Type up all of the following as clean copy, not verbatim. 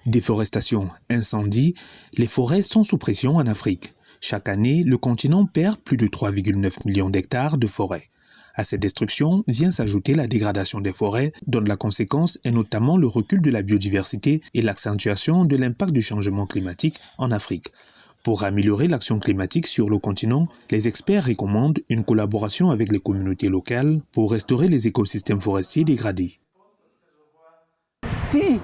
Déforestation, incendie, les forêts sont sous pression en Afrique. Chaque année, le continent perd plus de 3,9 millions d'hectares de forêts. À cette destruction vient s'ajouter la dégradation des forêts, dont la conséquence est notamment le recul de la biodiversité et l'accentuation de l'impact du changement climatique en Afrique. Pour améliorer l'action climatique sur le continent, les experts recommandent une collaboration avec les communautés locales pour restaurer les écosystèmes forestiers dégradés. Si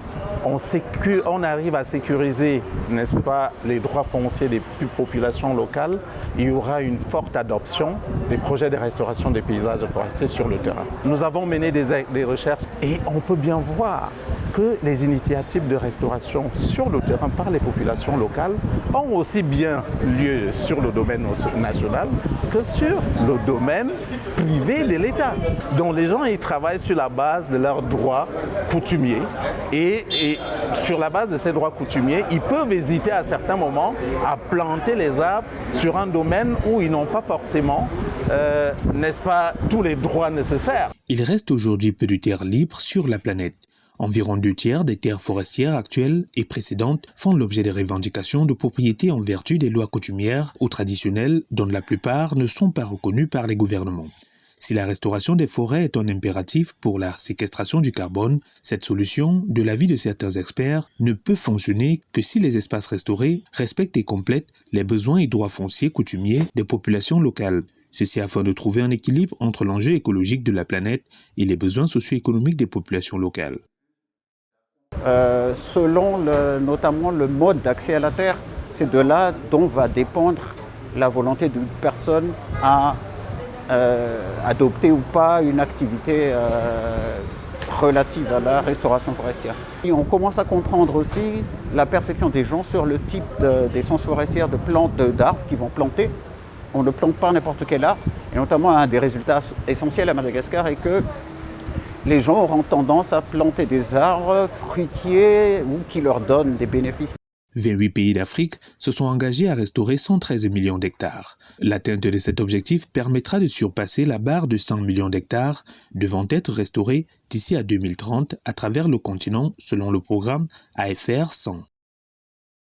on arrive à sécuriser, n'est-ce pas, les droits fonciers des populations locales, il y aura une forte adoption des projets de restauration des paysages forestiers sur le terrain. Nous avons mené des recherches et on peut bien voir que les initiatives de restauration sur le terrain par les populations locales ont aussi bien lieu sur le domaine national que sur le domaine privé de l'État. Donc les gens ils travaillent sur la base de leurs droits coutumiers et sur la base de ces droits coutumiers, ils peuvent hésiter à certains moments à planter les arbres sur un domaine où ils n'ont pas forcément, n'est-ce pas, tous les droits nécessaires. Il reste aujourd'hui peu de terres libres sur la planète. Environ 2/3 des terres forestières actuelles et précédentes font l'objet des revendications de propriété en vertu des lois coutumières ou traditionnelles dont la plupart ne sont pas reconnues par les gouvernements. Si la restauration des forêts est un impératif pour la séquestration du carbone, cette solution, de l'avis de certains experts, ne peut fonctionner que si les espaces restaurés respectent et complètent les besoins et droits fonciers coutumiers des populations locales. Ceci afin de trouver un équilibre entre l'enjeu écologique de la planète et les besoins socio-économiques des populations locales. Selon notamment le mode d'accès à la terre, c'est de là dont va dépendre la volonté d'une personne à adopter ou pas une activité relative à la restauration forestière. Et on commence à comprendre aussi la perception des gens sur le type d'essence forestière de plantes d'arbres qu'ils vont planter. On ne plante pas n'importe quel arbre, et notamment un des résultats essentiels à Madagascar est que les gens auront tendance à planter des arbres fruitiers ou qui leur donnent des bénéfices. 28 pays d'Afrique se sont engagés à restaurer 113 millions d'hectares. L'atteinte de cet objectif permettra de surpasser la barre de 100 millions d'hectares devant être restaurés d'ici à 2030 à travers le continent selon le programme AFR 100.